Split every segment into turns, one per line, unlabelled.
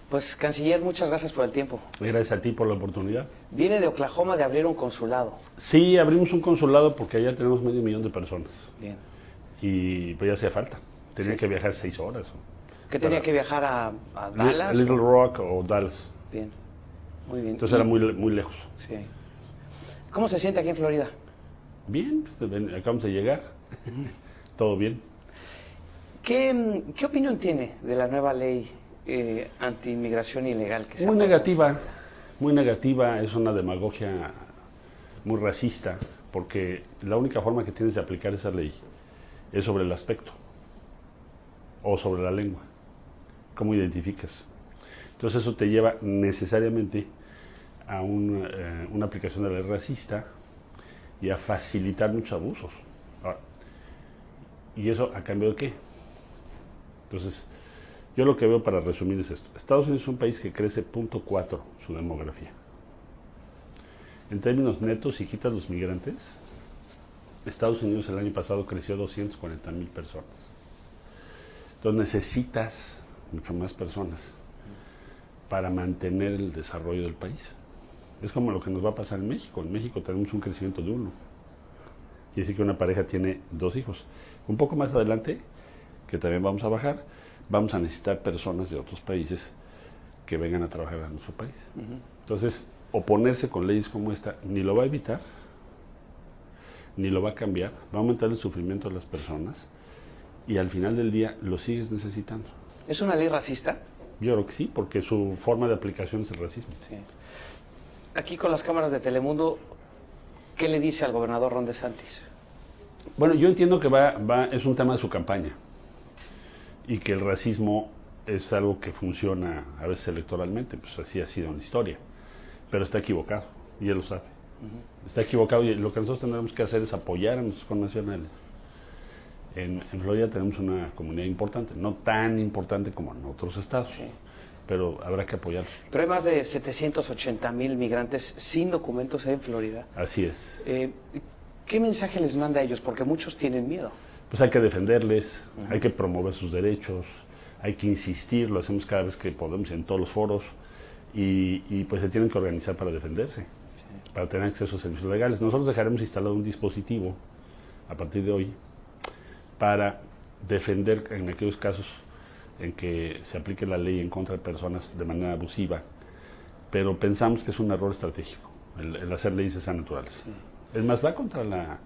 Pues, canciller, muchas gracias por el tiempo.
Gracias a ti por la oportunidad.
Viene de Oklahoma de abrir un consulado.
Sí, abrimos un consulado porque allá tenemos 500,000 de personas.
Bien.
Y pues ya hacía falta. Tenía
Sí.
que viajar 6 horas.
¿Qué tenía que viajar a Dallas?
Little Rock o Dallas.
Bien, muy bien.
Entonces era muy lejos.
Sí. ¿Cómo se siente aquí en Florida?
Bien, pues, acabamos de llegar. Todo bien.
¿Qué opinión tiene de la nueva ley anti-inmigración ilegal que se
Muy
aprobó?
muy negativa, es una demagogia muy racista, porque la única forma que tienes de aplicar esa ley es sobre el aspecto o sobre la lengua. ¿Cómo identificas? Entonces eso te lleva necesariamente a una aplicación de la ley racista y a facilitar muchos abusos. Ahora, ¿y eso a cambio de qué? Entonces, yo lo que veo, para resumir, es esto. Estados Unidos es un país que crece 0.4 su demografía. En términos netos, si quitas los migrantes, Estados Unidos el año pasado creció 240,000 personas. Entonces necesitas mucho más personas para mantener el desarrollo del país. Es como lo que nos va a pasar en México. En México tenemos un crecimiento de 1. Quiere decir que una pareja tiene 2 hijos. Un poco más adelante, que también vamos a bajar, vamos a necesitar personas de otros países que vengan a trabajar a nuestro país. Entonces, oponerse con leyes como esta ni lo va a evitar, ni lo va a cambiar, va a aumentar el sufrimiento de las personas y al final del día lo sigues necesitando.
¿Es una ley racista?
Yo creo que sí, porque su forma de aplicación es el racismo.
Sí. Aquí con las cámaras de Telemundo, ¿qué le dice al gobernador Ron DeSantis?
Bueno, yo entiendo que es un tema de su campaña y que el racismo es algo que funciona a veces electoralmente, pues así ha sido en la historia, pero está equivocado y él lo sabe. Está equivocado y lo que nosotros tendremos que hacer es apoyar a nuestros connacionales. En Florida tenemos una comunidad importante, no tan importante como en otros estados,
Sí.
pero habrá que apoyarlos.
Pero hay más de 780,000 migrantes sin documentos en Florida.
Así es.
¿Qué mensaje les manda a ellos? Porque muchos tienen miedo.
Pues hay que defenderles, hay que promover sus derechos, hay que insistir, lo hacemos cada vez que podemos en todos los foros y pues se tienen que organizar para defenderse, para tener acceso a servicios legales. Nosotros dejaremos instalado un dispositivo a partir de hoy para defender en aquellos casos en que se aplique la ley en contra de personas de manera abusiva, pero pensamos que es un error estratégico el hacer leyes de esas naturales.
Sí.
Es más, va contra la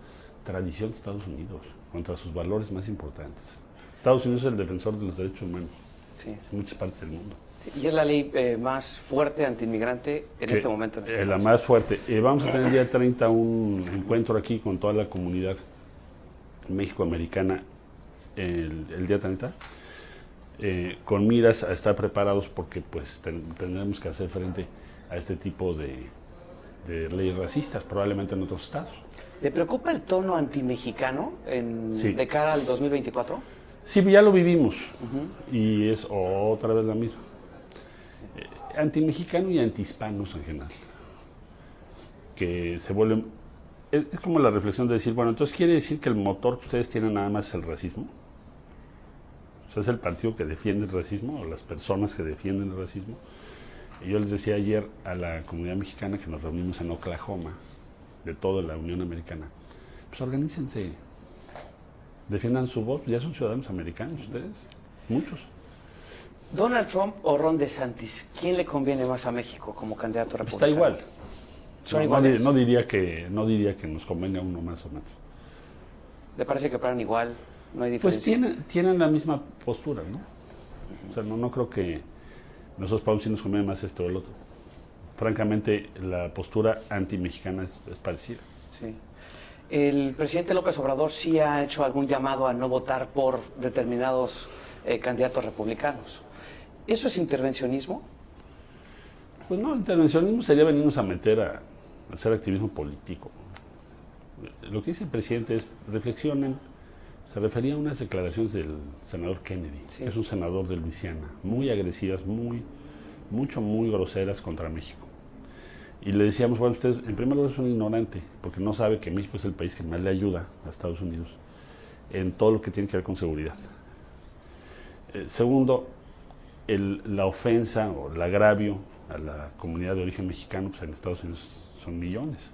tradición de Estados Unidos, contra sus valores más importantes. Estados Unidos es el defensor de los derechos humanos
Sí.
en muchas partes del mundo.
Sí. Y es la ley más fuerte anti-inmigrante en este momento. En este
la
país.
más fuerte. Vamos a tener el día 30 un encuentro aquí con toda la comunidad mexicoamericana el día 30, con miras a estar preparados porque pues tendremos que hacer frente a este tipo de leyes racistas, probablemente en otros estados.
¿Le preocupa el tono antimexicano
Sí.
de cara al 2024?
Sí, ya lo vivimos y es otra vez la misma. Antimexicano y antihispanos en general, que se vuelven... Es como la reflexión de decir, bueno, entonces quiere decir que el motor que ustedes tienen nada más es el racismo. O sea, es el partido que defiende el racismo o las personas que defienden el racismo. Y yo les decía ayer a la comunidad mexicana que nos reunimos en Oklahoma, de toda la Unión Americana, pues organícense, defiendan su voz, ya son ciudadanos americanos ustedes, muchos.
¿Donald Trump o Ron DeSantis? ¿Quién le conviene más a México como candidato republicano?
Está igual.
¿Son
No
iguales?
no diría que nos convenga uno más o menos.
¿Le parece que paran igual? ¿No hay
Pues
diferencia?
tienen la misma postura, ¿no? O sea, no creo que nosotros podamos si nos conviene más esto o el otro. Francamente, la postura anti-mexicana es parecida.
Sí. El presidente López Obrador sí ha hecho algún llamado a no votar por determinados candidatos republicanos. ¿Eso es intervencionismo?
Pues no, el intervencionismo sería venirnos a meter a hacer activismo político. Lo que dice el presidente es, reflexionen, se refería a unas declaraciones del senador Kennedy,
Sí.
que es un senador de Luisiana, muy agresivas, muy groseras contra México. Y le decíamos, bueno, ustedes en primer lugar es un ignorante, porque no sabe que México es el país que más le ayuda a Estados Unidos en todo lo que tiene que ver con seguridad. Segundo, la ofensa o el agravio a la comunidad de origen mexicano, pues en Estados Unidos son millones.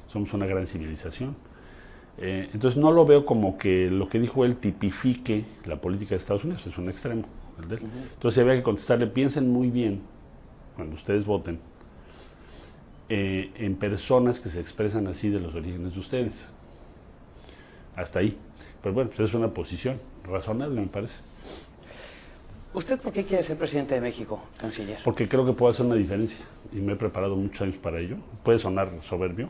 Somos una gran civilización. Entonces no lo veo como que lo que dijo él tipifique la política de Estados Unidos, es un extremo. El de él. Entonces había que contestarle, piensen muy bien, cuando ustedes voten, en personas que se expresan así de los orígenes de ustedes. Hasta ahí. Pero bueno, pues es una posición razonable, me parece.
¿Usted por qué quiere ser presidente de México, canciller?
Porque creo que puedo hacer una diferencia y me he preparado muchos años para ello. Puede sonar soberbio,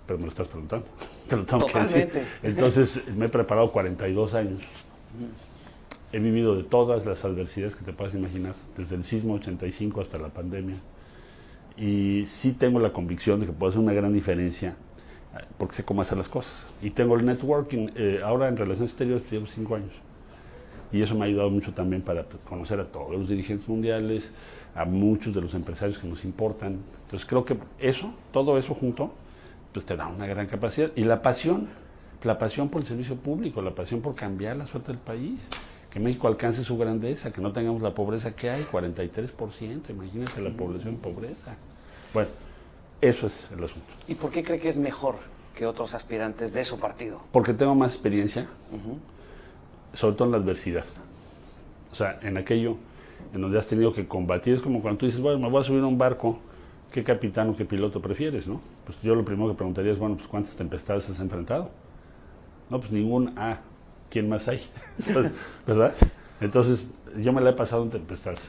pero me lo estás preguntando. Te lo tengo que decir. Entonces, me he preparado 42 años. He vivido de todas las adversidades que te puedas imaginar, desde el sismo 85 hasta la pandemia. Y sí tengo la convicción de que puedo hacer una gran diferencia, porque sé cómo hacer las cosas. Y tengo el networking, ahora en Relaciones Exteriores llevo 5 años. Y eso me ha ayudado mucho también para conocer a todos los dirigentes mundiales, a muchos de los empresarios que nos importan. Entonces creo que eso, todo eso junto, pues te da una gran capacidad. Y la pasión por el servicio público, la pasión por cambiar la suerte del país, que México alcance su grandeza, que no tengamos la pobreza que hay, 43%, imagínate la población en pobreza. Bueno, eso es el asunto.
¿Y por qué cree que es mejor que otros aspirantes de su partido?
Porque tengo más experiencia, sobre todo en la adversidad. O sea, en aquello en donde has tenido que combatir, es como cuando tú dices, bueno, me voy a subir a un barco, ¿qué capitán o qué piloto prefieres, no? Pues yo lo primero que preguntaría es, bueno, pues ¿cuántas tempestades has enfrentado? No, pues ninguna. ¿Quién más hay? ¿Verdad? Entonces, yo me la he pasado en tempestades.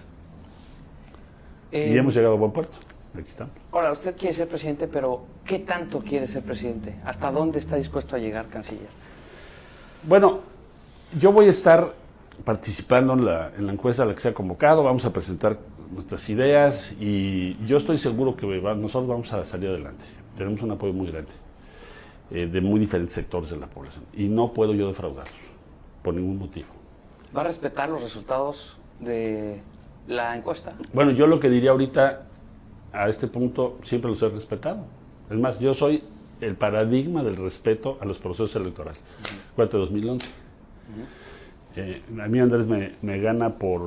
Y hemos llegado a buen puerto. Aquí estamos.
Ahora, usted quiere ser presidente, pero ¿qué tanto quiere ser presidente? ¿Hasta dónde está dispuesto a llegar, canciller?
Bueno, yo voy a estar participando en la encuesta a la que se ha convocado, vamos a presentar nuestras ideas y yo estoy seguro que nosotros vamos a salir adelante. Tenemos un apoyo muy grande de muy diferentes sectores de la población y no puedo yo defraudarlos por ningún motivo.
¿Va a respetar los resultados de la encuesta?
Bueno, yo lo que diría ahorita a este punto siempre los he respetado. Es más, yo soy el paradigma del respeto a los procesos electorales. Acuérdate, 2011. A mí Andrés me gana por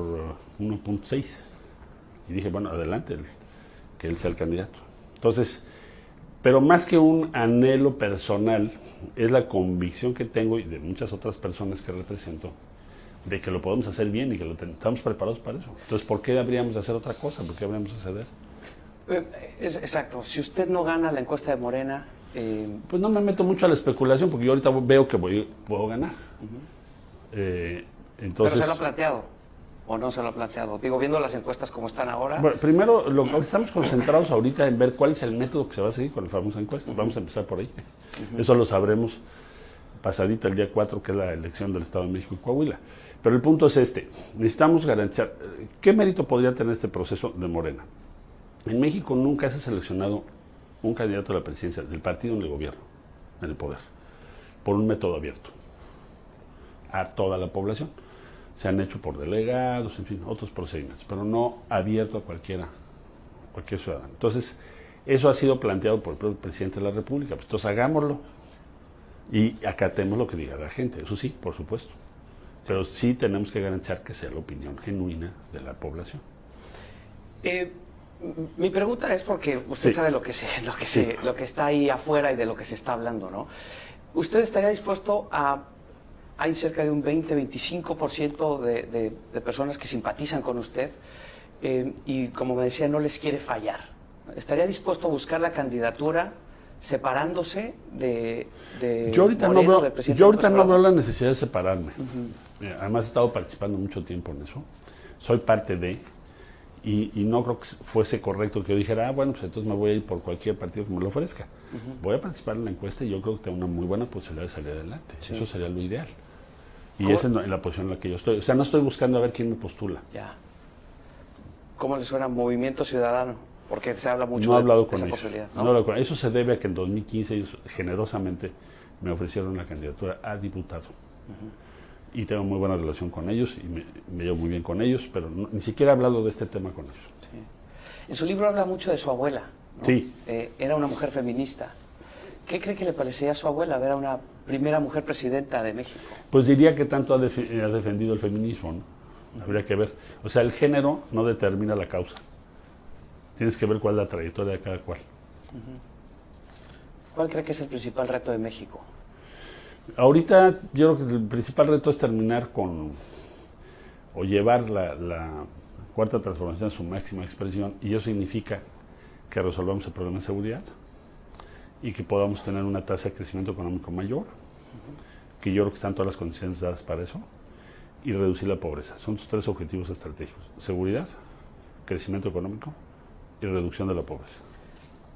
1.6 y dije, bueno, adelante, que él sea el candidato. Entonces, pero más que un anhelo personal, es la convicción que tengo y de muchas otras personas que represento, de que lo podemos hacer bien y que estamos preparados para eso. Entonces, ¿por qué habríamos de hacer otra cosa? ¿Por qué habríamos de ceder?
Exacto. Si usted no gana la encuesta de Morena...
Pues no me meto mucho a la especulación, porque yo ahorita veo que puedo ganar. Entonces,
¿pero se lo ha planteado o no se lo ha planteado? Digo, viendo las encuestas como están ahora...
Bueno, primero, estamos concentrados ahorita en ver cuál es el método que se va a seguir con la famosa encuesta. Vamos a empezar por ahí. Eso lo sabremos pasadita el día 4, que es la elección del Estado de México y Coahuila. Pero el punto es este. Necesitamos garantizar... ¿Qué mérito podría tener este proceso de Morena? En México nunca se ha seleccionado un candidato a la presidencia del partido en el gobierno, en el poder, por un método abierto a toda la población. Se han hecho por delegados, en fin, otros procedimientos, pero no abierto a cualquier ciudadano. Entonces, eso ha sido planteado por el propio presidente de la República. Pues, entonces, hagámoslo y acatemos lo que diga la gente. Eso sí, por supuesto. Pero sí tenemos que garantizar que sea la opinión genuina de la población.
Mi pregunta es porque usted sabe lo que está ahí afuera y de lo que se está hablando, ¿no? ¿Usted estaría dispuesto a... Hay cerca de un 20-25% de personas que simpatizan con usted y, como me decía, no les quiere fallar. ¿Estaría dispuesto a buscar la candidatura separándose de
yo ahorita
Moreno,
no veo,
del presidente
yo ahorita
López
no
Obrador?
veo la necesidad de separarme. Además, he estado participando mucho tiempo en eso. Soy parte de... Y no creo que fuese correcto que yo dijera, bueno, pues entonces me voy a ir por cualquier partido que me lo ofrezca. Voy a participar en la encuesta y yo creo que tengo una muy buena posibilidad de salir adelante. Sí. Eso sería lo ideal. Y esa es la posición en la que yo estoy. O sea, no estoy buscando a ver quién me postula.
Ya. ¿Cómo le suena Movimiento Ciudadano? Porque se habla mucho
de
esa posibilidad.
No he hablado con ellos. Eso se debe a que en 2015 ellos generosamente me ofrecieron la candidatura a diputado. Y tengo muy buena relación con ellos y me llevo muy bien con ellos, pero ni siquiera he hablado de este tema con ellos.
Sí. En su libro habla mucho de su abuela, ¿no?
Sí.
Era una mujer feminista. ¿Qué cree que le parecía a su abuela ver a una primera mujer presidenta de México?
Pues diría que tanto ha defendido el feminismo, ¿no? Habría que ver. O sea, el género no determina la causa. Tienes que ver cuál es la trayectoria de cada cual.
¿Cuál cree que es el principal reto de México?
Ahorita yo creo que el principal reto es terminar con o llevar la cuarta transformación a su máxima expresión, y eso significa que resolvamos el problema de seguridad y que podamos tener una tasa de crecimiento económico mayor, que yo creo que están todas las condiciones dadas para eso, y reducir la pobreza. Son sus tres objetivos estratégicos: seguridad, crecimiento económico y reducción de la pobreza.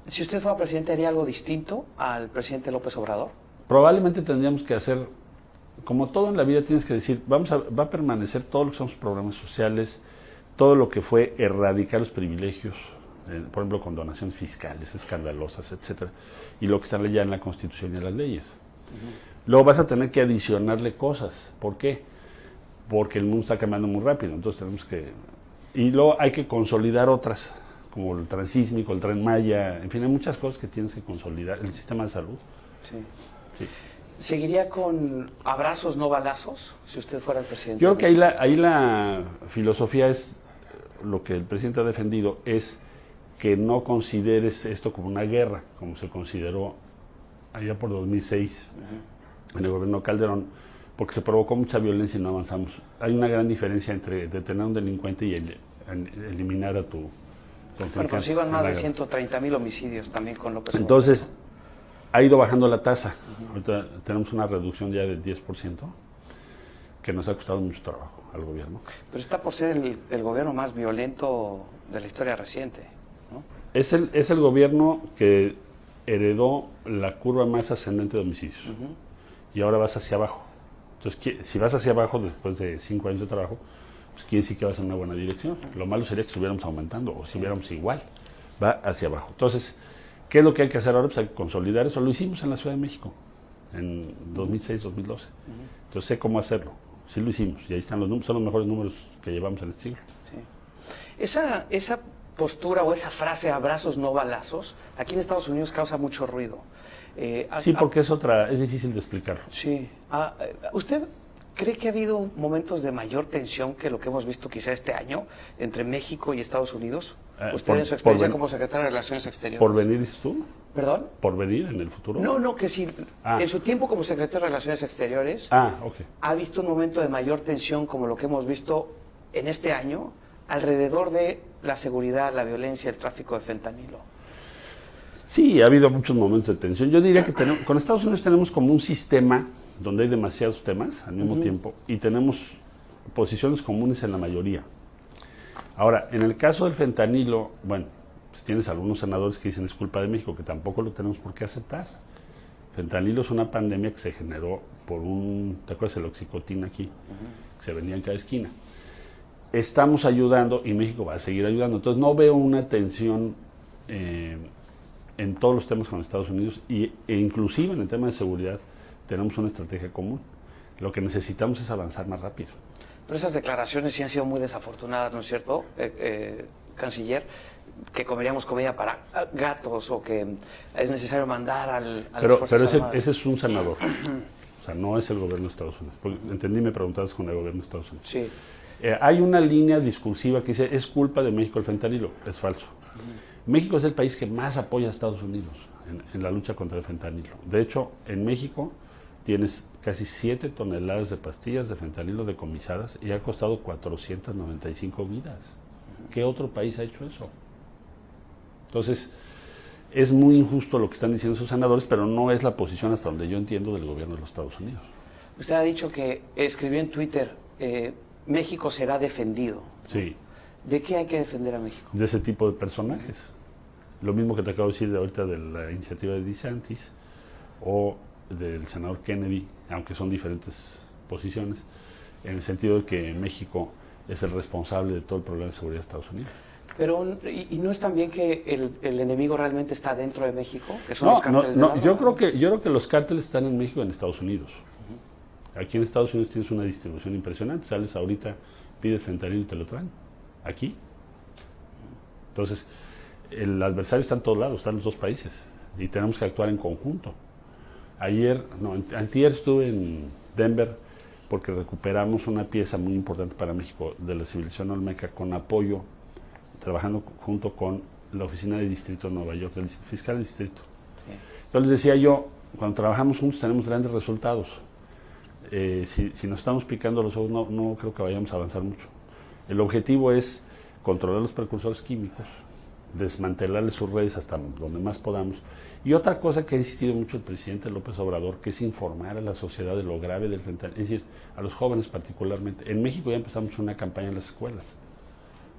Si usted fuera presidente, ¿haría algo distinto al presidente López Obrador?
Probablemente tendríamos que hacer, como todo en la vida, tienes que decir, va a permanecer todo lo que son los programas sociales, todo lo que fue erradicar los privilegios, por ejemplo, con donaciones fiscales escandalosas, etcétera, y lo que está ya en la Constitución y en las leyes. Luego vas a tener que adicionarle cosas. ¿Por qué? Porque el mundo está cambiando muy rápido, entonces tenemos que... Y luego hay que consolidar otras, como el transísmico, el Tren Maya, en fin, hay muchas cosas que tienes que consolidar, el sistema de salud.
Sí.
Sí.
¿Seguiría con abrazos, no balazos, si usted fuera el presidente?
Yo creo que ahí la filosofía es, lo que el presidente ha defendido, es que no consideres esto como una guerra, como se consideró allá por 2006 en el gobierno Calderón, porque se provocó mucha violencia y no avanzamos. Hay una gran diferencia entre detener a un delincuente y eliminar a tu...
Bueno, pues iban más de 130,000 homicidios también con López Obrador.
Entonces, ha ido bajando la tasa. Ahorita tenemos una reducción ya del 10%, que nos ha costado mucho trabajo al gobierno.
Pero está por ser el gobierno más violento de la historia reciente, ¿no?
Es el gobierno que heredó la curva más ascendente de homicidios. Y ahora vas hacia abajo. Entonces, si vas hacia abajo después de 5 años de trabajo, pues quiere decir que vas en una buena dirección. Lo malo sería que estuviéramos aumentando, o si hubiéramos igual. Va hacia abajo. Entonces, ¿qué es lo que hay que hacer ahora? Pues hay que consolidar eso. Lo hicimos en la Ciudad de México, en 2006, 2012. Entonces sé cómo hacerlo. Sí lo hicimos, y ahí están los números, son los mejores números que llevamos en este siglo.
Sí. Esa postura o esa frase, abrazos no balazos, aquí en Estados Unidos causa mucho ruido.
Sí, porque es difícil de explicar.
Sí. ¿Usted cree que ha habido momentos de mayor tensión que lo que hemos visto quizá este año entre México y Estados Unidos? ¿Usted en su experiencia como secretario de Relaciones Exteriores?
¿Por venir, dices tú?
¿Perdón?
¿Por venir en el futuro?
No, que sí. En su tiempo como secretario de Relaciones Exteriores,
okay.
¿ha visto un momento de mayor tensión como lo que hemos visto en este año alrededor de la seguridad, la violencia, el tráfico de fentanilo?
Sí, ha habido muchos momentos de tensión. Yo diría que con Estados Unidos tenemos como un sistema donde hay demasiados temas al mismo tiempo y tenemos posiciones comunes en la mayoría. Ahora, en el caso del fentanilo, bueno, pues tienes algunos senadores que dicen es culpa de México, que tampoco lo tenemos por qué aceptar. Fentanilo es una pandemia que se generó por ¿te acuerdas del oxicotina aquí? Que se vendía en cada esquina. Estamos ayudando y México va a seguir ayudando. Entonces no veo una tensión en todos los temas con Estados Unidos e inclusive en el tema de seguridad tenemos una estrategia común. Lo que necesitamos es avanzar más rápido.
Pero esas declaraciones sí han sido muy desafortunadas, ¿no es cierto, canciller? Que comeríamos comida para gatos o que es necesario mandar a las Fuerzas Armadas.
Ese es un senador. O sea, no es el gobierno de Estados Unidos. Porque entendí, me preguntabas con el gobierno de Estados Unidos.
Sí.
Hay una línea discursiva que dice, es culpa de México el fentanilo. Es falso. México es el país que más apoya a Estados Unidos en la lucha contra el fentanilo. De hecho, en México tienes casi 7 toneladas de pastillas de fentanilo decomisadas y ha costado 495 vidas. ¿Qué otro país ha hecho eso? Entonces, es muy injusto lo que están diciendo esos senadores, pero no es la posición, hasta donde yo entiendo, del gobierno de los Estados Unidos.
Usted ha dicho que escribió en Twitter, México será defendido.
Sí.
¿De qué hay que defender a México?
De ese tipo de personajes. Lo mismo que te acabo de decir ahorita de la iniciativa de DeSantis o del senador Kennedy, aunque son diferentes posiciones, en el sentido de que México es el responsable de todo el problema de seguridad de Estados Unidos.
Pero, ¿y no es también que el enemigo realmente está dentro de México? ¿Que son los cárteles de la
yo creo que los cárteles están en México y en Estados Unidos. Aquí en Estados Unidos tienes una distribución impresionante. Sales ahorita, pides fentanilo y te lo traen. Aquí. Entonces, el adversario está en todos lados, está en los dos países. Y tenemos que actuar en conjunto. Antier estuve en Denver porque recuperamos una pieza muy importante para México de la civilización olmeca con apoyo, trabajando junto con la oficina de distrito de Nueva York, del fiscal de distrito. Sí. Entonces les decía yo, cuando trabajamos juntos tenemos grandes resultados. Si nos estamos picando los ojos, no creo que vayamos a avanzar mucho. El objetivo es controlar los precursores químicos, desmantelarles sus redes hasta donde más podamos. Y otra cosa que ha insistido mucho el presidente López Obrador, que es informar a la sociedad de lo grave del fentanilo, es decir, a los jóvenes particularmente. En México ya empezamos una campaña en las escuelas,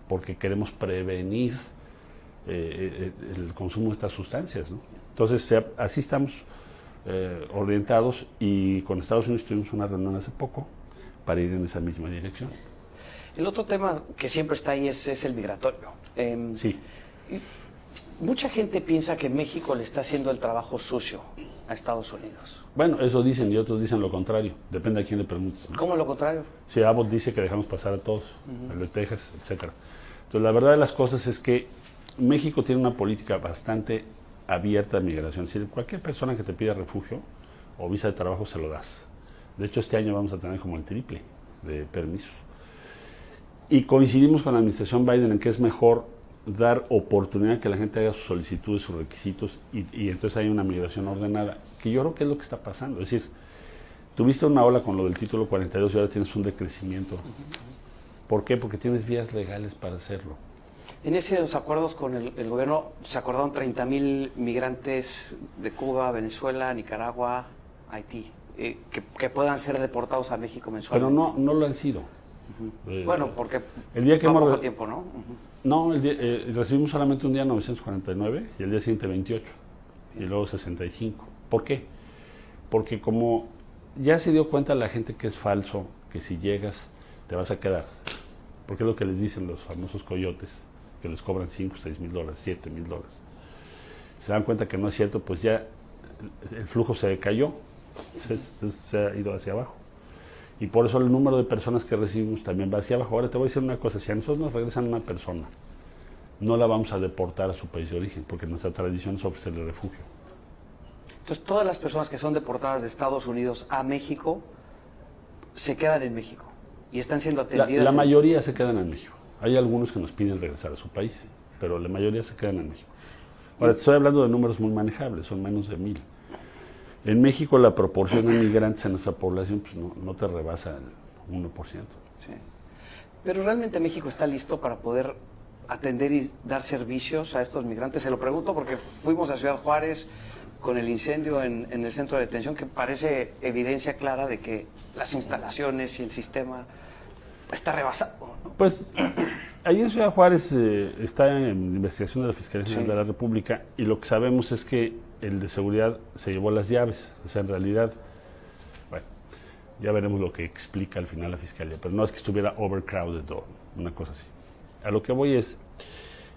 porque queremos prevenir el consumo de estas sustancias, ¿no? Entonces, así estamos orientados, y con Estados Unidos tuvimos una reunión hace poco para ir en esa misma dirección.
El otro tema que siempre está ahí es el migratorio.
Sí.
Mucha gente piensa que México le está haciendo el trabajo sucio a Estados Unidos.
Bueno, eso dicen, y otros dicen lo contrario. Depende a quién le preguntes, ¿no?
¿Cómo lo contrario?
Sí, Abbott dice que dejamos pasar a todos, el de Texas, etcétera. Entonces, la verdad de las cosas es que México tiene una política bastante abierta de migración. Es decir, cualquier persona que te pida refugio o visa de trabajo se lo das. De hecho, este año vamos a tener como el triple de permisos. Y coincidimos con la administración Biden en que es mejor dar oportunidad que la gente haga sus solicitudes, sus requisitos, y entonces hay una migración ordenada, que yo creo que es lo que está pasando. Es decir, tuviste una ola con lo del título 42 y ahora tienes un decrecimiento. ¿Por qué? Porque tienes vías legales para hacerlo.
En esos acuerdos con el gobierno se acordaron 30,000 migrantes de Cuba, Venezuela, Nicaragua, Haití, que puedan ser deportados a México mensualmente.
Pero no lo han sido.
Bueno, porque
el día que
poco tiempo, ¿no?
No, recibimos solamente un día 949 y el día siguiente 28 y luego 65. ¿Por qué? Porque como ya se dio cuenta la gente que es falso, que si llegas te vas a quedar, porque es lo que les dicen los famosos coyotes, que les cobran 5, 6 mil dólares, 7 mil dólares. Se dan cuenta que no es cierto, pues ya el flujo se cayó, se ha ido hacia abajo. Y por eso el número de personas que recibimos también va hacia abajo. Ahora te voy a decir una cosa, si a nosotros nos regresan una persona, no la vamos a deportar a su país de origen, porque nuestra tradición es ofrecerle refugio.
Entonces, todas las personas que son deportadas de Estados Unidos a México se quedan en México y están siendo atendidas.
La mayoría se quedan en México. Hay algunos que nos piden regresar a su país, pero la mayoría se quedan en México. Ahora, te estoy hablando de números muy manejables, son menos de 1,000. En México la proporción de migrantes en nuestra población pues no te rebasa el 1%.
Sí. Pero realmente México está listo para poder atender y dar servicios a estos migrantes. Se lo pregunto porque fuimos a Ciudad Juárez con el incendio en el centro de detención, que parece evidencia clara de que las instalaciones y el sistema está rebasado, ¿no?
Pues ahí en Ciudad Juárez está en investigación de la Fiscalía General de la República, y lo que sabemos es que el de seguridad se llevó las llaves. O sea, en realidad, bueno, ya veremos lo que explica al final la Fiscalía, pero no es que estuviera overcrowded o una cosa así. A lo que voy es,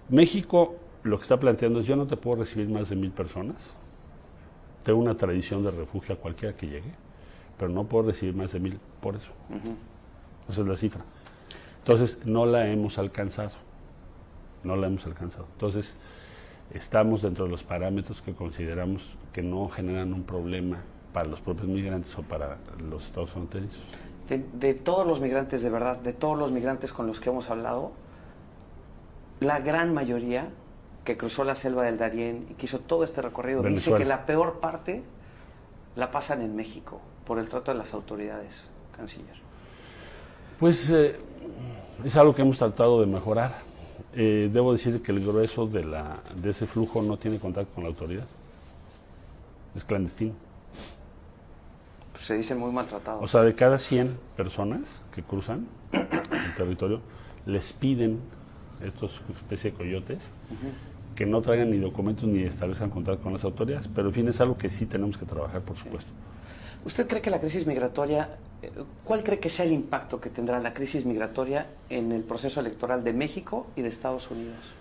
México lo que está planteando es: yo no te puedo recibir más de 1,000 personas, tengo una tradición de refugio a cualquiera que llegue, pero no puedo recibir más de 1,000 por eso. Esa es la cifra. Entonces, no la hemos alcanzado. Entonces, estamos dentro de los parámetros que consideramos que no generan un problema para los propios migrantes o para los estados fronterizos.
De todos los migrantes, de verdad, de todos los migrantes con los que hemos hablado, la gran mayoría que cruzó la selva del Darién y que hizo todo este recorrido, Venezuela, dice que la peor parte la pasan en México por el trato de las autoridades, canciller.
Pues es algo que hemos tratado de mejorar. Debo decir que el grueso de ese flujo no tiene contacto con la autoridad. Es clandestino.
Pues se dicen muy maltratados.
O sea, de cada 100 personas que cruzan el territorio, les piden estos especie de coyotes que no traigan ni documentos ni establezcan contacto con las autoridades. Pero en fin, es algo que sí tenemos que trabajar, por supuesto.
¿Usted cree que la crisis migratoria, cuál cree que sea el impacto que tendrá la crisis migratoria en el proceso electoral de México y de Estados Unidos?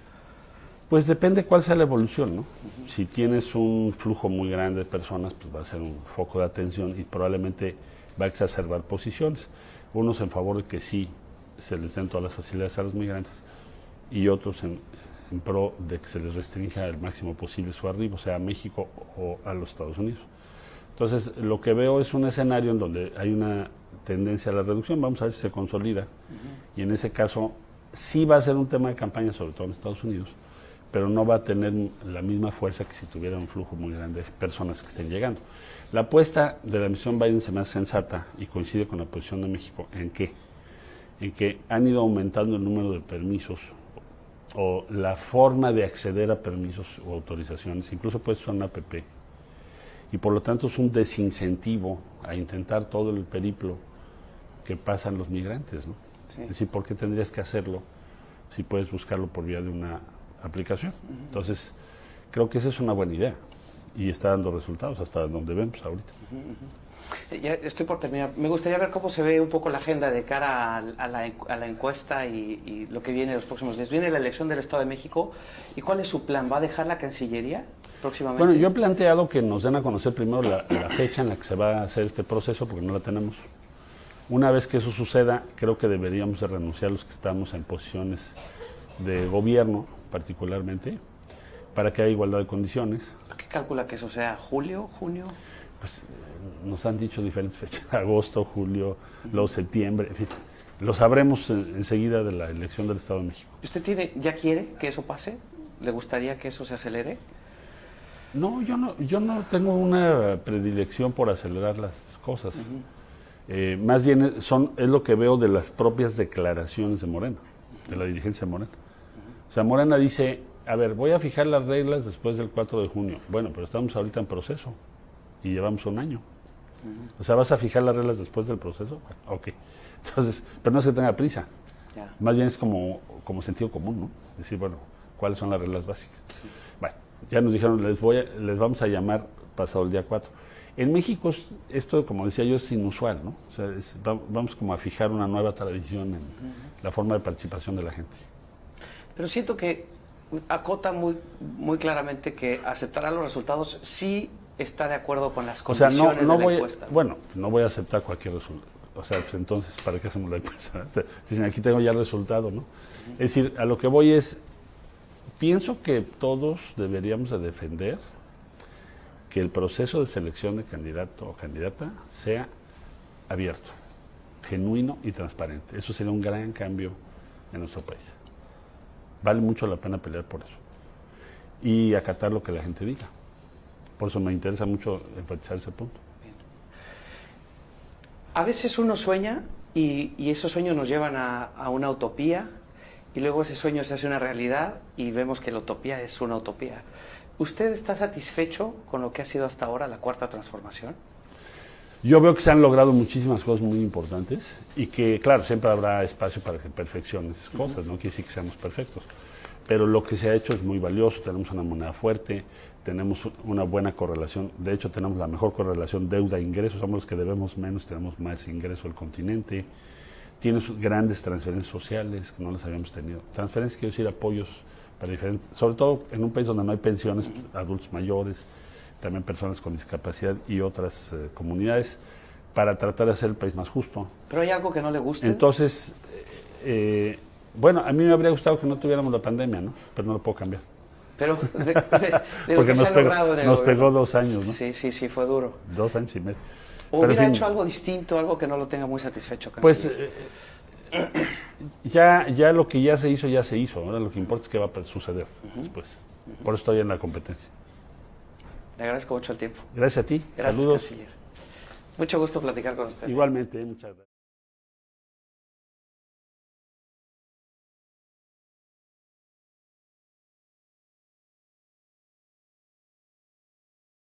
Pues depende cuál sea la evolución, ¿no? Si tienes un flujo muy grande de personas, pues va a ser un foco de atención y probablemente va a exacerbar posiciones. Unos en favor de que sí se les den todas las facilidades a los migrantes, y otros en pro de que se les restrinja el máximo posible su arribo, sea a México o a los Estados Unidos. Entonces, lo que veo es un escenario en donde hay una tendencia a la reducción, vamos a ver si se consolida, y en ese caso sí va a ser un tema de campaña, sobre todo en Estados Unidos, pero no va a tener la misma fuerza que si tuviera un flujo muy grande de personas que estén llegando. La apuesta de la administración Biden se me hace sensata y coincide con la posición de México. ¿En qué? En que han ido aumentando el número de permisos o la forma de acceder a permisos o autorizaciones, incluso puede ser una APP, y por lo tanto es un desincentivo a intentar todo el periplo que pasan los migrantes, ¿no? Sí. Es decir, ¿por qué tendrías que hacerlo si puedes buscarlo por vía de una aplicación? Entonces, creo que esa es una buena idea y está dando resultados hasta donde vemos ahorita.
Ya estoy por terminar. Me gustaría ver cómo se ve un poco la agenda de cara a la encuesta y lo que viene los próximos días. Viene la elección del Estado de México. ¿Y cuál es su plan? ¿Va a dejar la Cancillería próximamente?
Bueno, yo he planteado que nos den a conocer primero la fecha en la que se va a hacer este proceso, porque no la tenemos. Una vez que eso suceda, creo que deberíamos de renunciar los que estamos en posiciones de gobierno, particularmente, para que haya igualdad de condiciones.
¿Qué calcula que eso sea? ¿Julio? ¿Junio?
Pues nos han dicho diferentes fechas, agosto, julio, luego septiembre, en fin. Lo sabremos enseguida de la elección del Estado de México.
¿Usted ya quiere que eso pase? ¿Le gustaría que eso se acelere?
No, yo no tengo una predilección por acelerar las cosas. Más bien es lo que veo de las propias declaraciones de Morena, de la dirigencia de Morena. O sea, Morena dice, a ver, voy a fijar las reglas después del 4 de junio. Bueno, pero estamos ahorita en proceso y llevamos un año. O sea, ¿vas a fijar las reglas después del proceso? Bueno, ok. Entonces, pero no es que tenga prisa. Yeah. Más bien es como sentido común, ¿no? Decir, bueno, ¿cuáles son las reglas básicas? Sí. Bueno, ya nos dijeron, les vamos a llamar pasado el día 4. En México esto, como decía yo, es inusual, ¿no? O sea, vamos como a fijar una nueva tradición en la forma de participación de la gente.
Pero siento que acota muy claramente que aceptará los resultados si está de acuerdo con las condiciones de la encuesta.
Bueno, no voy a aceptar cualquier resultado. O sea, pues entonces, ¿para qué hacemos la encuesta? Dicen, aquí tengo ya el resultado, ¿no? Es decir, a lo que voy es, pienso que todos deberíamos de defender que el proceso de selección de candidato o candidata sea abierto, genuino y transparente. Eso sería un gran cambio en nuestro país. Vale mucho la pena pelear por eso. Y acatar lo que la gente diga. Por eso me interesa mucho enfatizar ese punto.
Bien. A veces uno sueña y esos sueños nos llevan a una utopía y luego ese sueño se hace una realidad y vemos que la utopía es una utopía. ¿Usted está satisfecho con lo que ha sido hasta ahora la cuarta transformación?
Yo veo que se han logrado muchísimas cosas muy importantes y que, claro, siempre habrá espacio para que perfecciones cosas, no quiere decir que seamos perfectos, pero lo que se ha hecho es muy valioso, tenemos una moneda fuerte, tenemos una buena correlación, de hecho tenemos la mejor correlación deuda-ingresos, somos los que debemos menos, tenemos más ingreso del continente, tienes grandes transferencias sociales que no las habíamos tenido, transferencias quiero decir apoyos para diferentes, sobre todo en un país donde no hay pensiones, adultos mayores, también personas con discapacidad y otras comunidades, para tratar de hacer el país más justo.
¿Pero hay algo que no le guste?
Entonces, bueno, a mí me habría gustado que no tuviéramos la pandemia, ¿no? Pero no lo puedo cambiar.
Pero de lo
porque
que
nos pegó 2 años, ¿no?
Sí, fue duro.
2 años y medio.
¿O hubiera hecho algo distinto, algo que no lo tenga muy satisfecho?
Pues ya lo que ya se hizo, ahora lo que importa es qué va a suceder después. Por eso estoy en la competencia.
Le agradezco mucho el tiempo.
Gracias a ti.
Gracias,
saludos.
Canciller. Mucho gusto platicar con usted.
Igualmente, muchas gracias.